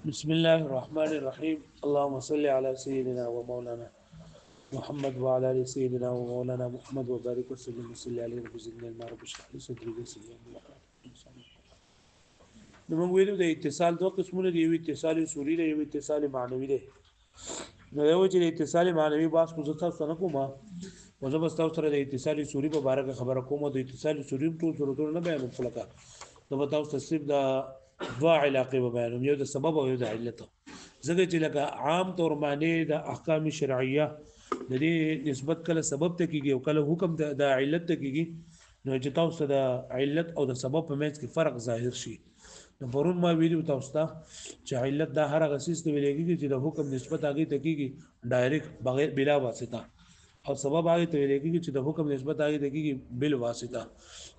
بسم الله الرحمن الرحيم. اللهم صل على سيدنا ومولانا محمد وعلى ال سيدنا ومولانا محمد وبارك وسلم وصلي عليه رب زدنا الماء رب اشرح لي صدري ويسر لي امري واحلل عقدة من لساني. نو موږ ویلو د اتصال دوه قسمونه دي، یو اتصال سوري دی، یو اتصال معنوي دی. نو یو چې د اتصال معنوي باس کو زتا سره کومه او زه بس تاسو سره د اتصال سوري په اړه خبره کوم. د اتصال سوري ټول ضرورت نه بیان کړل. نو به تاسو تصریف د دوا علاقه به بیانوم، یو د سبب او یو د علت. ځکه چې لکه عام طور باندې د احکام شرعیه د دې نسبت کله سبب ته کیږي او کله حکم د علت ته کیږي. نو چې تاسو د علت او د سبب په منځ کې فرق ظاهر شي. نو پرون ما ویلو تاسو ته چې علت دا هر هغه څه دی ویلېږي چې د حکم نسبت هغه ته کیږي ډایرکټ بغیر بلا واسطه، او سبب هغه ته ویلېږي چې د حکم نسبت هغه ته کیږي بل واسطه،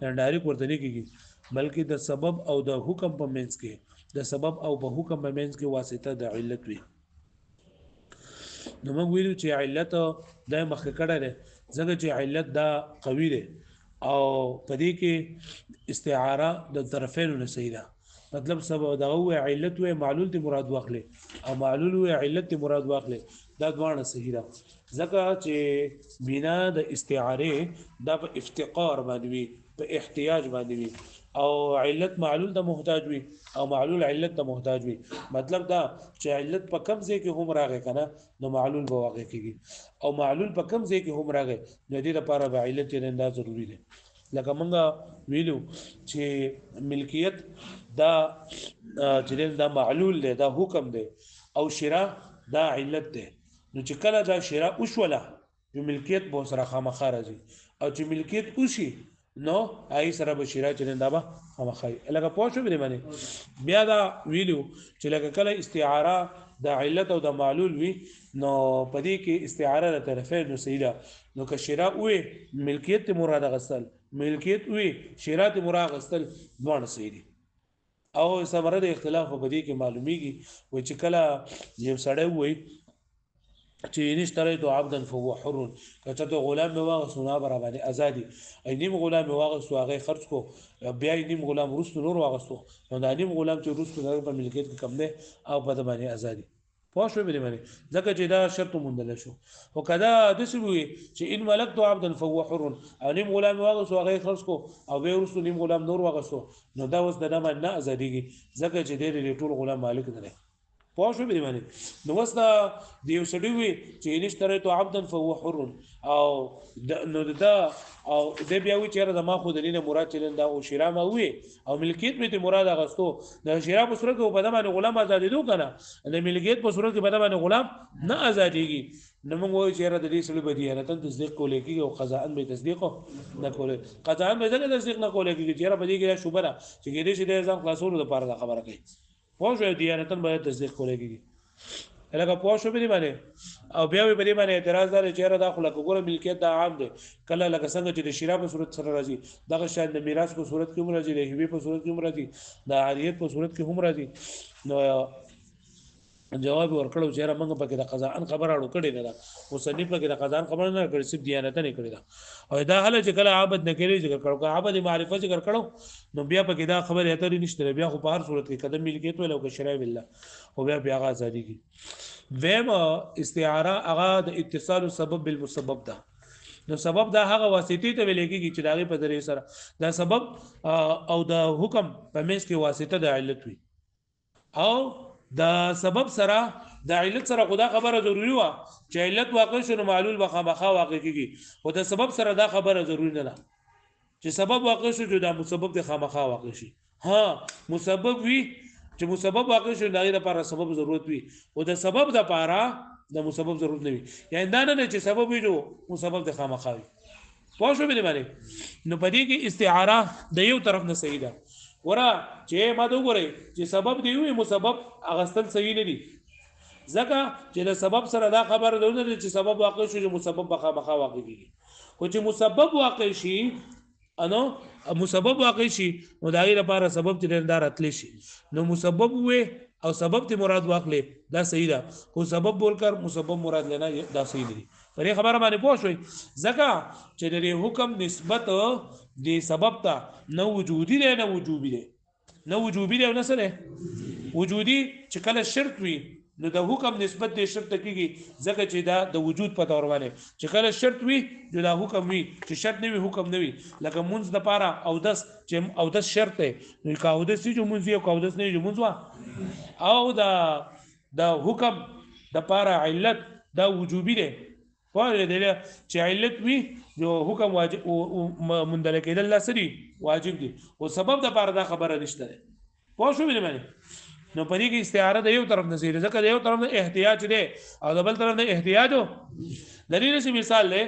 یعنی ډایرکټ ورته نه کیږي، بلکې د سبب او د حکم په منځ کې، د سبب او په حکم په منځ کې واسطه د علت وي. نو موږ ویلو چې علت د مخکې کړه ده، ځکه چې علت دا قوي ده او پدې کې استعاره د طرفینو نه صحیح ده. مطلب سبب دا هو علت و معلول ته مراد واخلې او معلول و علت ته مراد واخلې، دا دوانه صحیح ده. ځکه چې بنا د استعاره دا په افتقار باندې وي، په احتیاج باندې وي، او علت معلول ته محتاج وي او معلول علت ته محتاج وي. مطلب دا چې علت په کم ځای کې هم راغی کنه نو معلول به واقع کیږي، او معلول په کم ځای کې هم راغی نو دې لپاره به علت یې نه ضروری ده. لکه مونږ ویلو چې ملکیت دا چې دا معلول دی، دا حکم دی، او شراء دا علت دی. نو چې کله دا شراء وشوله نو ملکیت به سره خامخا راځي، او چې ملکیت وشي نو آی سره به شراء چې دا به خامخا لکه پوه شو به باندې. بیا دا ویلو چې لکه کله استعاره د علت او د معلول وي نو پدې کې استعاره د طرفین نو صحیح ده. نو که شراء وي ملکیت مراد غسل، ملکیت وي شراء مراد غسل، دوه صحیح دي. او ثمره د اختلاف په دې کې معلومیږي و چې کله یو سړی وي چې نشتری تو عبدا فهو حر، کته ته غلام به واغ سنا برابر ازادي، نیم غلام به واغ سو هغه خرج کو، بیا نیم غلام روس نور واغستو، نو دا نیم غلام چې روس په ملکیت کې کم نه او په دمانه ازادي. پوه شو به باندې، ځکه چې دا شرط مندل شو. او کدا د سوي چې ان ملکت عبدا فهو حر، او نیم غلام واغ سو هغه خرج کو او به روس نیم غلام نور واغستو، نو دا اوس د دمانه نه ازاديږي، ځکه چې د ټول غلام مالک نه. پوه شو به باندې. نو وستا دیو سړی وي چې نشتره تو عبدا فهو حر، او نو دا او د بیا وی چیرې د ما خو دلیل مراد چلن دا او شرا ما وي او ملکیت به مراد غستو، د شرا په صورت کې په دمانه غلام آزادې دو کنه، د ملکیت په صورت کې په دمانه غلام نه آزادېږي. نو موږ وایو چیرې د دې سړي بدیانه تصدیق کولې کیږي او قضاءن به تصدیق نه کولې، قضاءن به ځکه تصدیق نه کولې کیږي چیرې بدی کې شوبه ده چې دې شي د ځان خلاصولو لپاره دا خبره کوي. پوه شو دیانتن باید تصدیق کولای کیږي. لکه پوه شو به باندې. او بیا به باندې اعتراض لري چې را داخله کوګره ملکیت دا عام دی، کله لکه څنګه چې د شیرا په صورت سره راځي دغه شان د میراث په صورت کې هم راځي، د هبه په صورت کې هم راځي، د عاریت په صورت کې هم راځي. نو جواب ورکړو چې را موږ پکې د قضا ان خبر اړو کړي نه ده، مصنف پکې د قضا ان خبر نه کړي، صرف دیانت نه کړي ده. او دا حل چې کله عابد نه کړي ذکر کړو، که عابد معرفت ذکر کړو نو بیا پکې دا خبره اترې نشته، بیا خو په هر صورت کې قدم ملکیت ولو که شرع بالله او بیا بیا ازادي کی. ویم استعاره هغه د اتصال سبب بالمسبب ده. نو سبب دا هغه واسطه ته ویل کېږي چې داغه په ذریعہ سره دا سبب او د حکم په منځ کې واسطه د علت وي، او دا سبب سره د علت سره خدا خبره ضروری و چې علت واقع شونه معلول به خامخا واقع کیږي، او د سبب سره دا خبره ضروری نه ده چې سبب واقع شو چې دا مسبب د خامخا واقع شي. ها مسبب وي چې مسبب واقع شو دغه لپاره سبب ضرورت وي، او د سبب د لپاره د مسبب ضرورت نه وي، یعنی دا نه چې سبب وي نو مسبب د خامخا وي. پوه شو به باندې. نو پدې کې استعاره د یو طرف نه صحیح ده، ورا چې ما دوه غوري چې سبب دی وي مسبب اغستل صحیح نه دي، ځکه چې د سبب سره دا خبره ده چې سبب واقع شو چې مسبب بخا واقع کیږي، خو چې مسبب واقع شي انو مسبب واقع شي نو دغه لپاره سبب چې دندار اتلی شي، نو مسبب وي او سبب ته مراد واخلې دا صحیح ده، خو سبب بول کر مسبب مراد لینا دا صحیح دي. پرې خبره باندې پوه شوي، ځکه چې د حکم نسبت د سبب ته نه وجودي دی نه وجوبي دی، نه وجوبي دی او نه سره وجودي چې کله شرط وي نو د حکم نسبت د شرط کیږي ځکه چې دا د وجود په تور باندې چې کله شرط وي نو دا حکم وي چې شرط نه وي حکم نه وي لکه منځ د پاره او دس چې او دس شرط دی نو کاو دس چې منځ یو کاو دس نه منځ وا او دا حکم د پاره علت دا وجوبي دی وایي دی چې علت وي جو حکم واجب مندل کېدل لاسري واجب دي او سبب د پاره دا خبره نشته پوه شو مې معنی نو پدې کې استعاره د یو طرف نه زیره ځکه د یو طرف نه احتیاج دی او د بل طرف نه احتیاج دلیل سي مثال له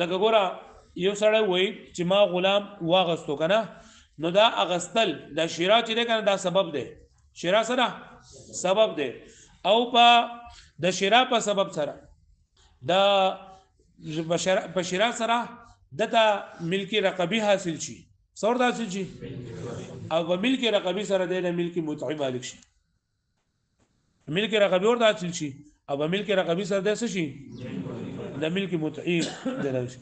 لکه ګوره یو سړی وای چې ما غلام واغستو کنه نو دا اغستل د شیرا چې دی کنه دا سبب دی شیرا سره سبب دی او په د شیرا په سبب سره د شیرا سره دته ملکی رقبی حاصل شي څور حاصل شي او په ملکی رقبی سره د ملکی متعی مالک شي ملکی رقبی ورته حاصل شي او په ملکی رقبی سره د څه شي د ملکی متعی د شي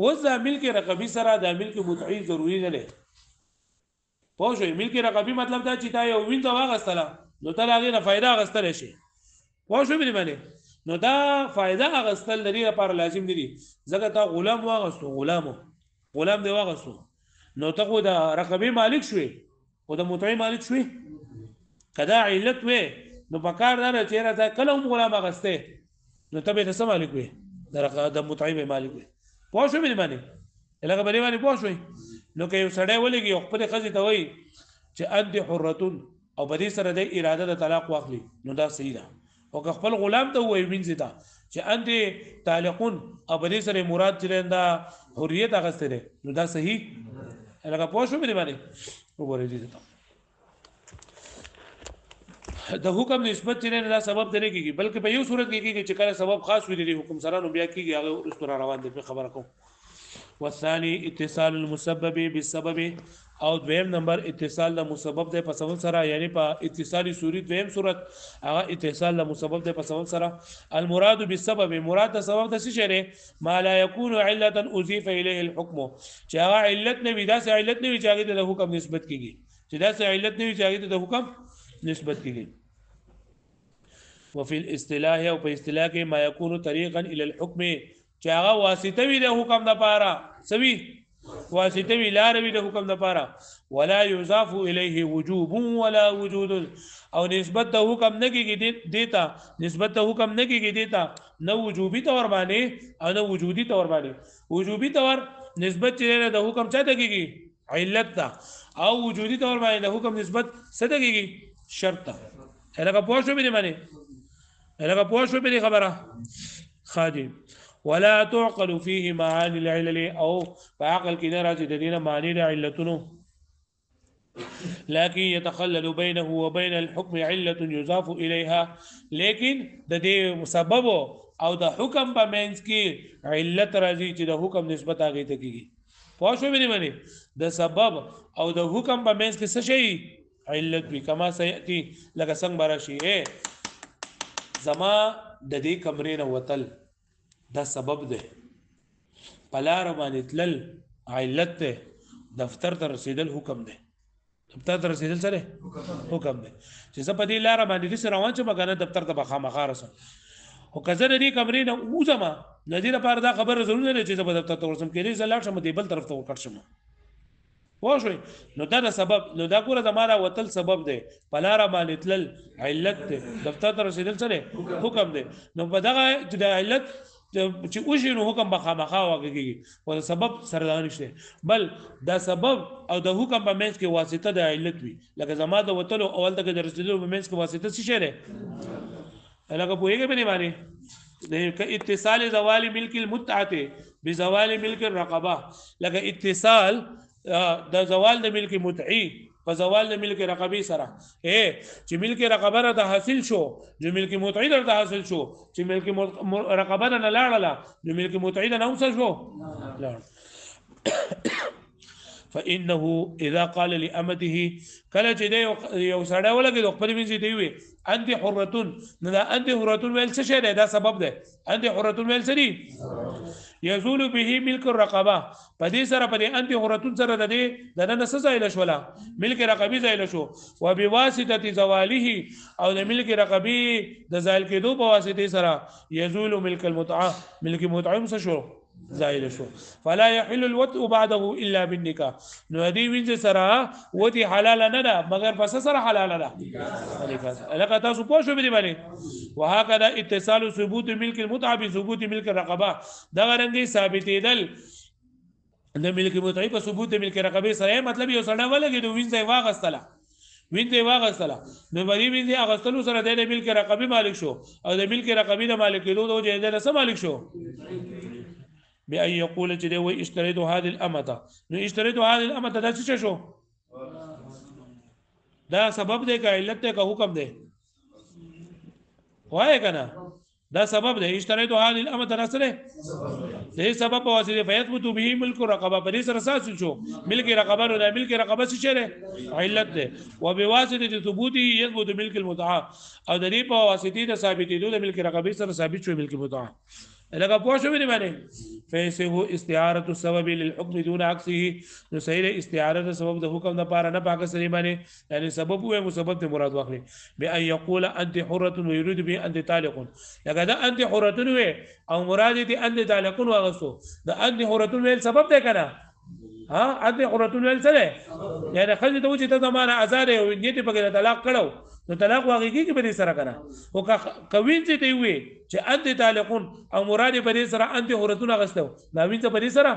اوس د ملکی رقبی سره د ملکی متعی ضروری نه لري پوه شئ ملکی رقبی مطلب دا چې تا یو وینځه واغستله نو ته هغه نه فائدہ اغستل شي پوه شئ به معنی نو دا فائدہ اغستل لري لپاره لازم دي ځکه تا غلام واغستو غلام دی واغستو نو ته خو د رقبی مالک شوي او د متعی مالک شوي کدا علت وې نو په کار دا چې راته کله هم غلام اغسته نو ته به څه مالک وې د متعی مالک وې پوه شئ به معنی لکه بری باندې پوه شئ نو که یو سړی ولګي او خپل خزي ته وایي چې انت حرتون او په دې سره د اراده د طلاق واخلي نو دا صحیح ده او که خپل غلام ته وایي وینځي ته چې انت طالقون او په دې سره مراد چې دا حریت اغسته ده نو دا صحیح لکه پوه شو به باندې وګورئ دې ته د حکم نسبت چې نه دا سبب درې کیږي بلکې په یو صورت کې کیږي چې کله سبب خاص وي د حکم سره نو بیا کیږي هغه استور روان دي په خبره کوم والثاني اتصال المسبب بالسبب او دویم نمبر اتصال د مسبب د په سبب سره یعنی په اتصالي صورت دویم صورت هغه اتصال د مسبب د په سبب سره المراد بالسبب مراد د سبب د څه شری ما لا يكون عله اضيف اليه الحكم چې هغه علت نه وي دا څه علت نه وي چې هغه د حکم نسبت کیږي چې دا څه علت نه وي چې هغه د حکم نسبت کیږي وفي الاصطلاح او په اصطلاح کې ما يكون طريقا الى الحكم چې هغه واسطه وي د حکم د پاره سوي واسطه وی لار وی د حکم د پاره ولا يضاف الیه وجوب ولا وجود او نسبت د حکم نه کیږي دیتا نسبت د حکم نه کیږي دیتا نو وجوبي تور باندې او نو وجودي تور باندې وجوبي تور نسبت چې د حکم چاته کیږي علت تا او وجودي تور باندې د حکم نسبت څه کیږي شرط تا هغه پوه شو به معنی هغه پوه شو به خبره خادم ولا تعقل فيه معاني العلل او فعقل كده راځي د دینه معنی د علتونو لكن يتخلل بينه وبين الحكم علة يضاف اليها لكن د دې سبب او د حکم په منځ کې علت راځي چې د حکم نسبت هغه ته کیږي پوه شو به معنی د سبب او د حکم په منځ کې څه شي علت وي کما سياتي لکه څنګه براشي زما د دې کمرې نه وتل دا سبب ده پلار باندې تلل علت ده دفتر ته رسیدل حکم ده دفتر ته رسیدل سره حکم ده چې زه په دې لار باندې سره روان چې مګنه دفتر ته بخامخا رسم او کزه دې کمرې نه وځم نذیر پر دا خبر ضرور نه چې زه په دفتر ته ورسم کېږي زه لاړ شم دې بل طرف ته ورکړ شم پوه نو دا سبب نو دا ګوره زماره وتل سبب ده پلار باندې تلل علت ده دفتر ته رسیدل سره حکم ده نو په دغه د علت چې اوشي نو حکم بخامخا واګيږي او سبب سردان نشته بل دا سبب او د حکم په منځ کې واسطه د علت وي لکه زما د وتلو اول ته د رسیدلو په منځ کې واسطه څه شری لکه پوهیږي به نه معنی د اتصال زوال ملک المتعه بزوال ملک الرقبه لکه اتصال د زوال د ملک متعی په زوال د ملک رقبی سره چې ملک رقبه را حاصل شو جو ملک متعی را حاصل شو چې ملک رقبه نه لاړه نو ملک متعی نه اوسه شو لاړ فانه اذا قال لامته کله چې یو سړی ولګي د خپل مینځ دی وي انت حرتون نه دا انت حرتون ویل څه شی دی دا سبب دی انت حرتون ویل څه دی يزول به ملك الرقبه پدې سره پدې انت حرتون سره د دې د نن څه ځای شولا ملک رقبه ځای شو وبواسطه زواله او د ملک رقبه د زایل کېدو په واسطه سره يزول ملك المتعه ملک متعه څه شو زائل شو فلا يحل الوطء بعده الا بالنكاح نو دې وینځ سره وتی حلال نه ده مگر پس سره حلال ده لکه تاسو پوه شو به باندې وهكذا اتصال ثبوت ملك المتعه بثبوت ملك الرقبه دا رنګي ثابتېدل د ملک متعه په ثبوت ملک رقبه سره مطلب یو سره ولګي د وینځ واغستله نو باندې وینځ اغستلو سره د ملک رقبه مالک شو او د ملک رقبه د مالک کېدو د وجه نه سم مالک شو بأن يقول جدي واشتريت هذه الأمة نو اشتريت هذه الأمة دا څه شو دا سبب دی که علت دی که حکم دی وای کنه دا سبب دی اشتريت هذه الأمة دا سره دې سبب په واسطه فیثبت به ملک رقبه په دې سره اساس شو ملک رقبه نو ملک رقبه څه شی علت دی وبواسطه ثبوته يثبت ملك المتعه او د دې په واسطه د ثابتېدو د ملک رقبه سره ثابت شو ملک متعه لکه پوه شو باندې فیسه استعاره السبب للحكم دون عكسه نو صحیح استعاره د سبب د حکم د پاره نه پاک سری باندې یعنی سبب او مسبب ته مراد واخلي بأن يقول انت حره ويريد به انت طالق لکه دا انت حره او مراد دي انت طالق واغسو دا انت حره ویل سبب ده کنه ها انت حره ویل څه ده یعنی خځه ته چې ته زمانه آزاد او نیت په کې طلاق کړو نو طلاق واقعي کې به سره کنه او کوین چې دی وي چې انت طالقون او مراد په سره انت حرتون غستو دا وین څه په سره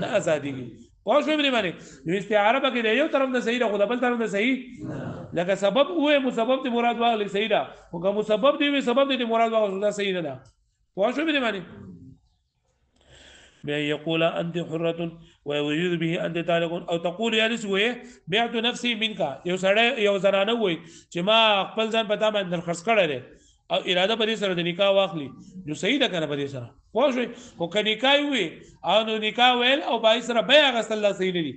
نه ازادي پوه شو به باندې نو استعاره به کې یو طرف نه صحیح ده خو بل طرف نه صحیح لکه سبب او مسبب ته مراد واغلی صحیح ده او که مسبب دی وي سبب دی مراد واغلی دا صحیح نه ده پوه شو به باندې بأن يقول أنت حرة ويريد به أنت طالق أو تقول يا نسوي بعت نفسي منك یو سړی یو زنانه وای چې ما خپل ځان پتا باندې خرڅ کړی او اراده په دې سره د نکاح واخلي نو صحیح ده کنه په دې سره پوه شئ خو که نکاح وي او نو نکاح ویل او بای سره بیا غسل الله صحیح نه دي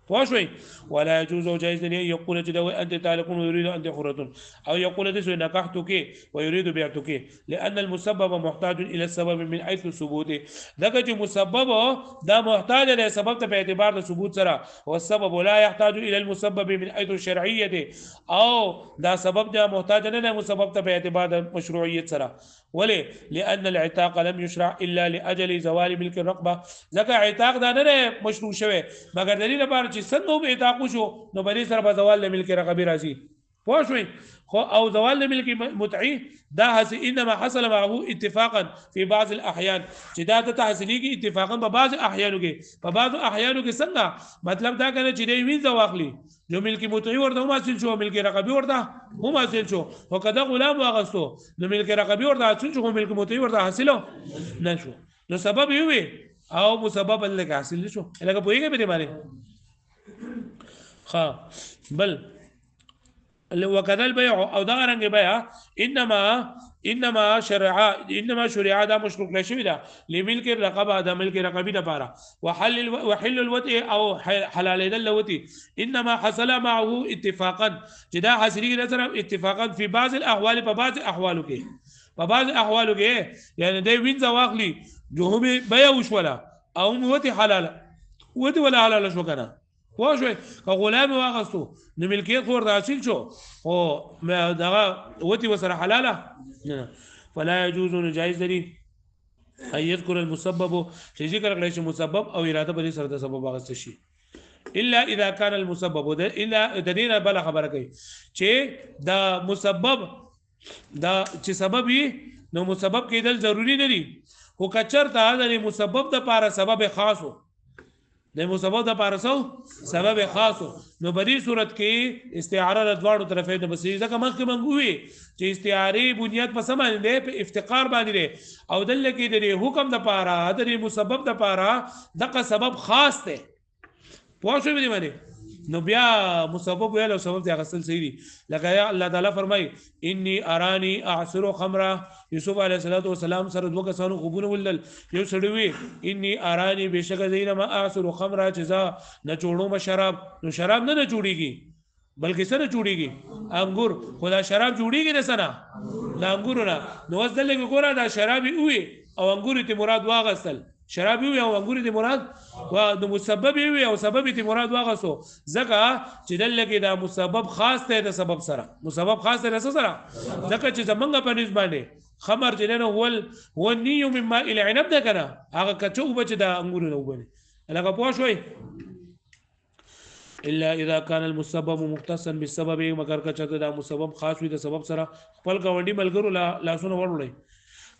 پوه شئ ولا يجوز جائز ان يقول جدوي انت طالق ويريد انت حرة او يقول ذي نكحتك ويريد بعتك لان المسبب محتاج الى السبب من حيث ثبوته دغه چې مسبب دا محتاج له سبب ته په اعتبار د ثبوت سره والسبب لا يحتاج الى المسبب من حيث الشرعيه او دا سبب دا محتاج نه مسبب ته په اعتبار د مشروعیت سره ولې لان العتاق لم يشرع الا لاجل زوال ملك الرقبه ځکه عتاق دا نه مشروع شوی مګر دلیل لپاره چې څنګه به عتاق شو نو بری سره په زوال ملک رقبه راځي پوه شئ خو او زوال ملک متعی دا انما حصل معه اتفاقا في بعض الاحيان چې دا ته تحصیلیږي اتفاقا په بعض احیانو کې په بعض احیانو کې څنګه مطلب دا کنه چې دی وین زواخلی جو ملک متعی ورته هم حاصل شو ملک رقبه ورته هم حاصل شو او کدا غلام واغستو نو ملک رقبه ورته حاصل شو ملک متعی ورته حاصل نه شو نو سبب یو او مسبب لکه حاصل شو لکه پوهیږي په دې باندې خا بل وكذا البيع او دا رنګ بيع انما شرع دا مشروع لشي دا لملك الرقبه دا ملك رقبه لپاره وحل الوطء او حلال الوطء انما حصل معه اتفاقا جدا حاصلي نظر اتفاقا في بعض الاحوال په بعض احوالو کې يعني دی وین زواخلي جو هم بيع وشولا او وطء حلال وطء ولا حلال شو کنه واجوي كغلام واغستو نو ملکیت خور د حاصل شو او دغه وتی وسره حلاله فلا يجوز جائز لري ان يذكر المسبب چې ذکر کړی شي مسبب او اراده به سره د سبب واغست شي الا اذا كان المسبب الا تدين بل خبره کوي چې دا مسبب دا چې سبب نو مسبب کېدل ضروری نه دي خو کچرته د مسبب د لپاره سبب خاصو د مسبب د پارسو سبب خاصو نو په دې صورت کې استعاره د دواړو طرفینو د بصیری ځکه مخکې منګوي چې استعاره بنیاد په سم دی په افتقار باندې دی او دلته کې د حکم د پاره د مسبب د پاره دغه سبب خاص دی پوه شو دې باندې نو بیا مسبب ویل او سبب ته غسل صحیح دي لکه یا الله تعالی فرمای انی ارانی اعصر خمرا یوسف علیه السلام سره دوه کسانو خوبونه ولل یو سړی وی انی ارانی بشک زینما اعصر خمرا چزا نه چوړو شراب نو شراب نه جوړیږي بلکې سره جوړیږي انګور خدا شراب جوړیږي نه سره لا انګور نه نو وځل کې ګوره دا شرابي وي او انګور ته مراد واغسل شرابي وي او انګور ته مراد او د مسبب وي او سبب ته مراد واغسو ځکه چې دلته کې دا مسبب خاص ته د سبب سره مسبب خاص ته سره ځکه چې زمونږ په نسبت باندې خمر جننه هو النيو مما الى عنب ده کنه هغه کچو بچ دا انګور نه وبني لکه پوه شوي الا اذا كان المسبب مختصا بالسبب مگر کچته دا مسبب خاص وي د سبب سره خپل گاونډي ملګرو لاسونه ورولې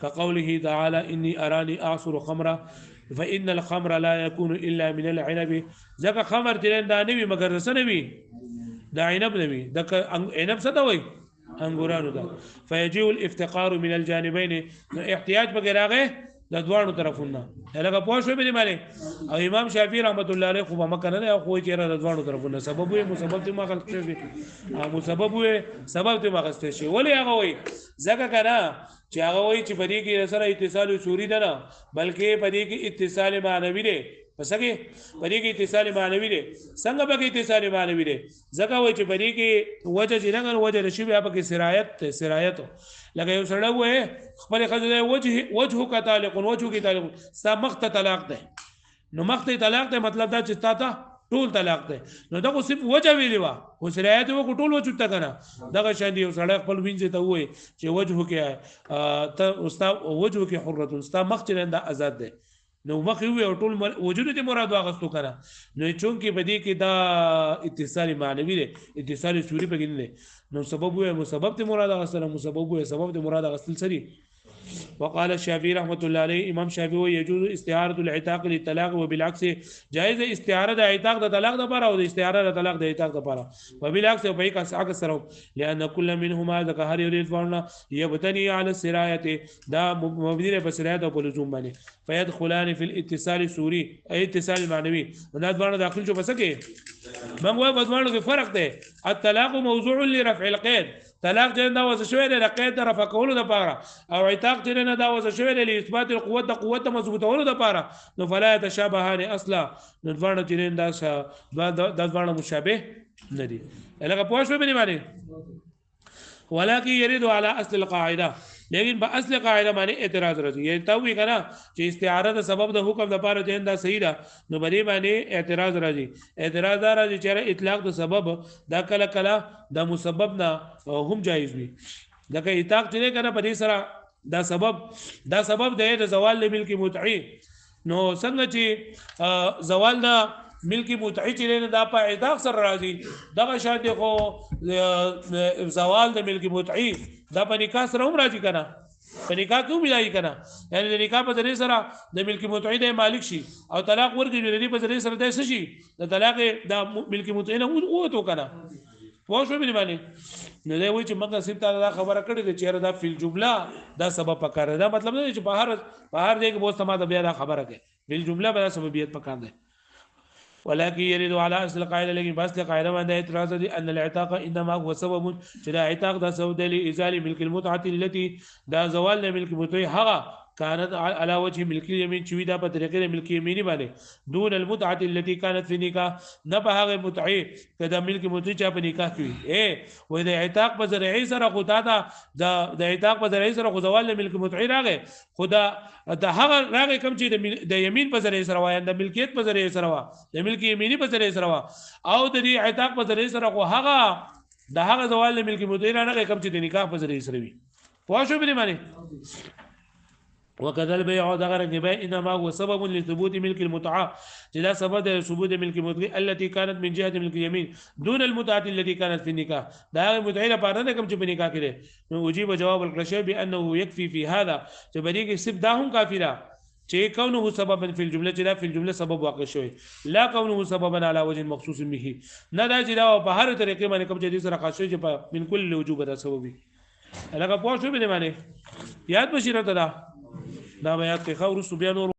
كقوله تعالى اني اراني اعصر خمرا فان الخمر لا يكون الا من العنب ځکه خمر ترين دا نوي مگر سنوي دا عنب نوي د عنب څه دا وي انګورانو دا فيجيء الافتقار من الجانبين احتياج بغیر هغه د دوانو طرفونه لکه پوه شو به معنی او امام شافعي رحمت الله علیه خو ما کنه نه خو چیرې د دوانو طرفونه سبب وي مسبب ته ما غلط شي مسبب وي سبب ته ما غلط شي ولی هغه وي ځکه کنه چې هغه وي چې پدې کې سره اتصال سوري ده نه بلکې پدې کې اتصال معنوي ده پس کې پدې کې اتصال معنوي ده څنګه به کې اتصال معنوي ده ځکه وي چې پدې کې وجه جنګ وجه رشي بیا پکې سرایت لکه یو سره وې خپل خزه وجه کا تعلق وجه کی تعلق سمخت طلاق ده نو مخت طلاق ده مطلب دا چې تا ټول طلاق ده نو دا خو صرف وجه ویلی وا خو سرایت و ټول وجه ته کنه دغه شان دی یو سره خپل وینځ ته وې چې وجه کې ته استاد وجه کې حرته استاد مخ چې دا آزاد ده نو مخ وی او ټول وجود ته مراد واغستو کنه نو چون کې بدی کې دا اتصال معنوي ده اتصال سوري پکې نه نو سبب وي مسبب ته مراد واغستل مسبب وي سبب ته مراد واغستل سری وقال الشافعي رحمه الله عليه امام شافعي يجوز استعاره العتاق للطلاق وبالعكس جائز استعاره د عتاق د طلاق د لپاره او د استعاره د طلاق د عتاق د لپاره وبالعكس او په عکس سره لان كل منهما ذكر يريدون يبتني على السرايه دا مبني په سرايه او په لزوم باندې فيدخلان في الاتصال السوري اي اتصال معنوي دا باندې داخل شو بس کې موږ وایو باندې کې فرق دی الطلاق موضوع لرفع القيد طلاق جن دا وځ شوی د قید رفع کولو د لپاره او عتاق جن دا وځ شوی د اثبات القوت د قوت مضبوطولو د لپاره نو فلا يتشابهان اصلا نو ځوان جن دا د ځوان مشابه ندي لکه پوه شو به معنی ولكن يريد على اصل القاعده لیکن په اصل قاعده باندې اعتراض راځي یی ته وی کنه چې استعاره د سبب د حکم د لپاره جن دا صحیح ده نو باندې باندې اعتراض راځي چې اطلاق د سبب دا کله کله د مسبب نه هم جایز وي لکه اطلاق چې کنه په دې سره دا سبب د زوال ملک متعی نو څنګه چې زوال د ملک متعی چې دا په اطلاق سره راځي دغه شاته خو زوال د ملک متعی دا په نکاح سره هم راځي کنه په نکاح کې هم راځي کنه یعنی د نکاح په ذریعہ سره د ملک متعی د مالک شي او طلاق ورکړي د دې په ذریعہ سره د شي د طلاق د ملک متعی نه وته کنه پوه شو به معنی نو دی وایي چې موږ صرف دا خبره کړې ده چې دا فل جمله دا سبب پکاره دا مطلب نه چې بهر دی کې بوسته ما د بیا دا خبره کوي فل جمله به سببیت پکاره ده ولكن يريد على اصل القاعده لكن بس القاعده ما اعتراض دي ان العتاق انما هو سبب شدا عتاق ده سبب لازاله ملك المتعه التي ده زوال ملك المتعه هغه كانت على وجه ملك اليمين چې دا په طریقې ملک یمینی باندې دون المتعه التي كانت في نکاح نه په هغه متعه کدا ملک متعه په نکاح کې وي د عتاق په ذریعہ سره خدا د عتاق په ذریعہ سره زوال ملک متعه راغې خدا د هغه راغې کوم چې د یمین په ذریعہ سره وای د ملکیت په ذریعہ سره وا د ملک یمینی په ذریعہ سره وا او د دې عتاق په ذریعہ سره خو هغه زوال ملک متعه راغې کوم چې د نکاح په ذریعہ سره وي پوه شو به معنی وكذا البيع دغه رنګ بيع انما هو سبب لثبوت ملك المتعه جدا سبب ثبوت ملك المتعه التي كانت من جهه ملك اليمين دون المتعه التي كانت في النكاح دا متعه لپاره نه کوم چې په نکاح کې نو اجيب جواب القرشي بانه يكفي في هذا چې بری کې صرف دا هم کافی ده چې كونه سببا في الجمله چې دا په جمله سبب واقع شوی لا كونه سببا على وجه مخصوص به نه دا چې دا په هر طریقې باندې کوم چې سره خاص شي چې من كل وجوب دا سبب لکه پوه شو به معنی یاد بشیره ته دا بیات کې خو رسو بیا نور